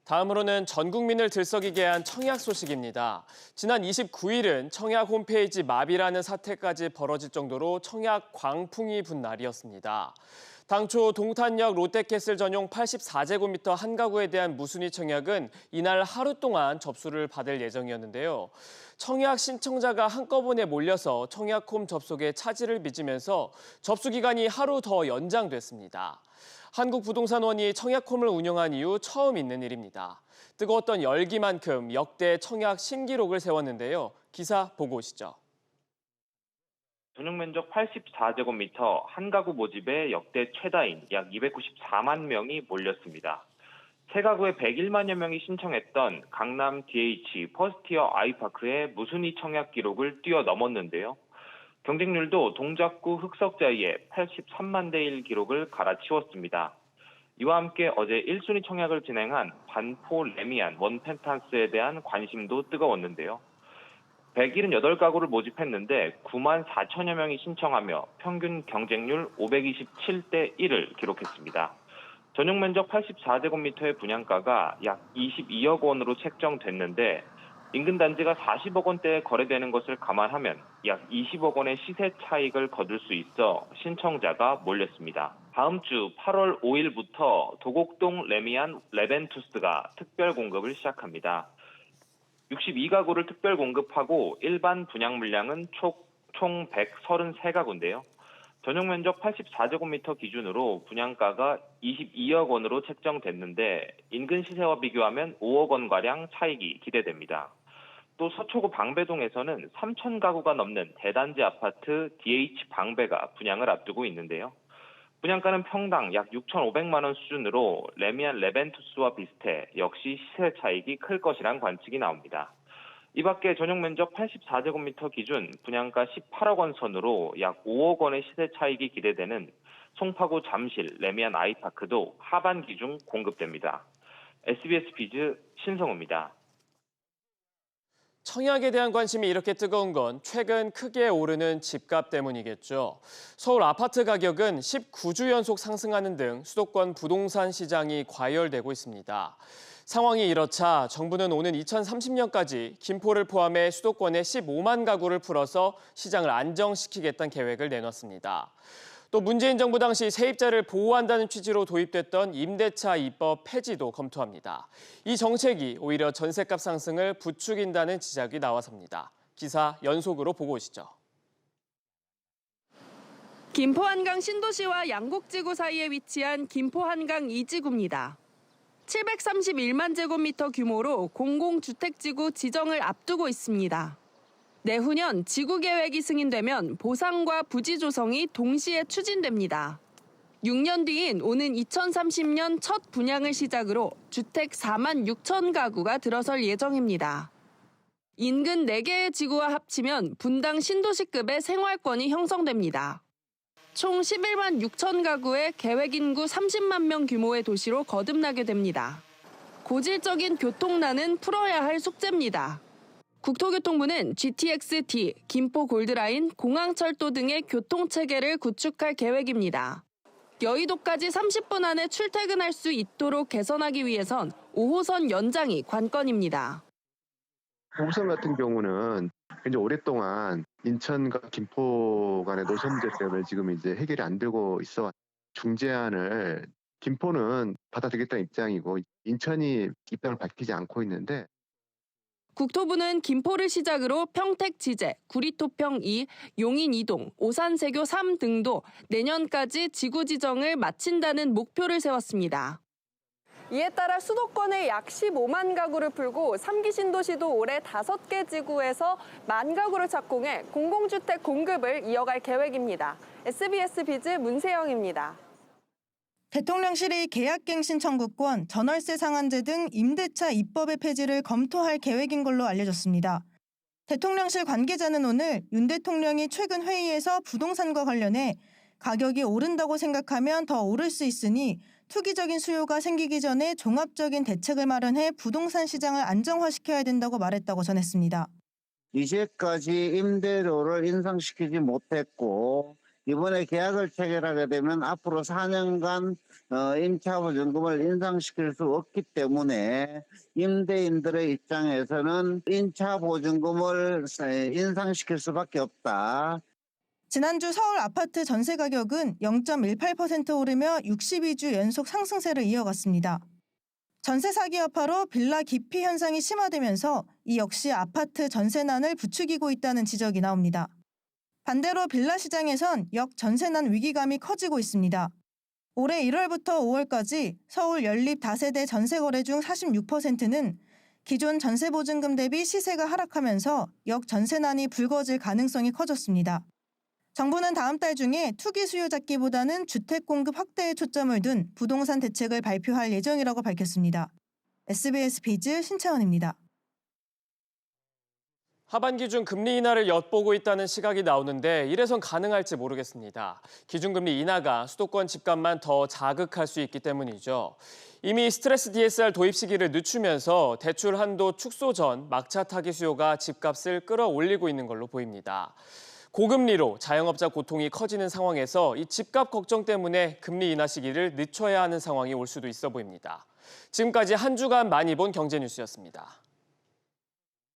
다음으로는 전 국민을 들썩이게 한 청약 소식입니다. 지난 29일은 청약 홈페이지 마비라는 사태까지 벌어질 정도로 청약 광풍이 분 날이었습니다. 당초 동탄역 롯데캐슬 전용 84제곱미터 한 가구에 대한 무순위 청약은 이날 하루 동안 접수를 받을 예정이었는데요. 청약 신청자가 한꺼번에 몰려서 청약홈 접속에 차질을 빚으면서 접수 기간이 하루 더 연장됐습니다. 한국부동산원이 청약홈을 운영한 이후 처음 있는 일입니다. 뜨거웠던 열기만큼 역대 청약 신기록을 세웠는데요. 기사 보고 오시죠. 전용 면적 84제곱미터 한 가구 모집에 역대 최다인 약 294만 명이 몰렸습니다. 세 가구에 101만여 명이 신청했던 강남 DH 퍼스티어 아이파크의 무순위 청약 기록을 뛰어넘었는데요. 경쟁률도 동작구 흑석자이의 83만 대 1 기록을 갈아치웠습니다. 이와 함께 어제 1순위 청약을 진행한 반포 레미안 원펜탄스에 대한 관심도 뜨거웠는데요. 178가구를 모집했는데 9만 4천여 명이 신청하며 평균 경쟁률 527대 1을 기록했습니다. 전용 면적 84제곱미터의 분양가가 약 22억 원으로 책정됐는데 인근 단지가 40억 원대에 거래되는 것을 감안하면 약 20억 원의 시세 차익을 거둘 수 있어 신청자가 몰렸습니다. 다음 주 8월 5일부터 도곡동 레미안 레벤투스가 특별 공급을 시작합니다. 62가구를 특별 공급하고 일반 분양 물량은 총 133가구인데요. 전용 면적 84제곱미터 기준으로 분양가가 22억 원으로 책정됐는데 인근 시세와 비교하면 5억 원가량 차익이 기대됩니다. 또 서초구 방배동에서는 3,000가구가 넘는 대단지 아파트 DH 방배가 분양을 앞두고 있는데요. 분양가는 평당 약 6,500만 원 수준으로 레미안 레벤투스와 비슷해 역시 시세 차익이 클 것이란 관측이 나옵니다. 이 밖에 전용 면적 84제곱미터 기준 분양가 18억 원 선으로 약 5억 원의 시세 차익이 기대되는 송파구 잠실 레미안 아이파크도 하반기 중 공급됩니다. SBS 비즈 신성우입니다. 청약에 대한 관심이 이렇게 뜨거운 건 최근 크게 오르는 집값 때문이겠죠. 서울 아파트 가격은 19주 연속 상승하는 등 수도권 부동산 시장이 과열되고 있습니다. 상황이 이렇자 정부는 오는 2030년까지 김포를 포함해 수도권에 15만 가구를 풀어서 시장을 안정시키겠다는 계획을 내놨습니다. 또 문재인 정부 당시 세입자를 보호한다는 취지로 도입됐던 임대차 입법 폐지도 검토합니다. 이 정책이 오히려 전셋값 상승을 부추긴다는 지적이 나와서입니다. 기사 연속으로 보고 오시죠. 김포 한강 신도시와 양곡지구 사이에 위치한 김포 한강 2지구입니다. 731만 제곱미터 규모로 공공주택지구 지정을 앞두고 있습니다. 내후년 지구 계획이 승인되면 보상과 부지 조성이 동시에 추진됩니다. 6년 뒤인 오는 2030년 첫 분양을 시작으로 주택 4만 6천 가구가 들어설 예정입니다. 인근 4개의 지구와 합치면 분당 신도시급의 생활권이 형성됩니다. 총 11만 6천 가구의 계획 인구 30만 명 규모의 도시로 거듭나게 됩니다. 고질적인 교통난은 풀어야 할 숙제입니다. 국토교통부는 GTX-D, 김포 골드라인, 공항철도 등의 교통체계를 구축할 계획입니다. 여의도까지 30분 안에 출퇴근할 수 있도록 개선하기 위해선 5호선 연장이 관건입니다. 호선 같은 경우는 굉장히 오랫동안 인천과 김포 간의 노선 문제 때문에 지금 이제 해결이 안 되고 있어. 중재안을 김포는 받아들이겠다는 입장이고 인천이 입장을 밝히지 않고 있는데 국토부는 김포를 시작으로 평택 지제, 구리토평 2, 용인 2동, 오산 세교 3 등도 내년까지 지구 지정을 마친다는 목표를 세웠습니다. 이에 따라 수도권에 약 15만 가구를 풀고 3기 신도시도 올해 5개 지구에서 1만 가구를 착공해 공공주택 공급을 이어갈 계획입니다. SBS 비즈 문세영입니다. 대통령실이 계약갱신 청구권, 전월세 상한제 등 임대차 입법의 폐지를 검토할 계획인 걸로 알려졌습니다. 대통령실 관계자는 오늘 윤 대통령이 최근 회의에서 부동산과 관련해 가격이 오른다고 생각하면 더 오를 수 있으니 투기적인 수요가 생기기 전에 종합적인 대책을 마련해 부동산 시장을 안정화시켜야 된다고 말했다고 전했습니다. 이제까지 임대료를 인상시키지 못했고 이번에 계약을 체결하게 되면 앞으로 4년간 임차 보증금을 인상시킬 수 없기 때문에 임대인들의 입장에서는 임차 보증금을 인상시킬 수밖에 없다. 지난주 서울 아파트 전세 가격은 0.18% 오르며 62주 연속 상승세를 이어갔습니다. 전세 사기 여파로 빌라 기피 현상이 심화되면서 이 역시 아파트 전세난을 부추기고 있다는 지적이 나옵니다. 반대로 빌라 시장에선 역전세난 위기감이 커지고 있습니다. 올해 1월부터 5월까지 서울 연립 다세대 전세 거래 중 46%는 기존 전세 보증금 대비 시세가 하락하면서 역전세난이 불거질 가능성이 커졌습니다. 정부는 다음 달 중에 투기 수요 잡기보다는 주택 공급 확대에 초점을 둔 부동산 대책을 발표할 예정이라고 밝혔습니다. SBS 비즈 신채원입니다. 하반기 중 금리 인하를 엿보고 있다는 시각이 나오는데 이래선 가능할지 모르겠습니다. 기준금리 인하가 수도권 집값만 더 자극할 수 있기 때문이죠. 이미 스트레스 DSR 도입 시기를 늦추면서 대출 한도 축소 전 막차 타기 수요가 집값을 끌어올리고 있는 걸로 보입니다. 고금리로 자영업자 고통이 커지는 상황에서 이 집값 걱정 때문에 금리 인하 시기를 늦춰야 하는 상황이 올 수도 있어 보입니다. 지금까지 한 주간 많이 본 경제 뉴스였습니다.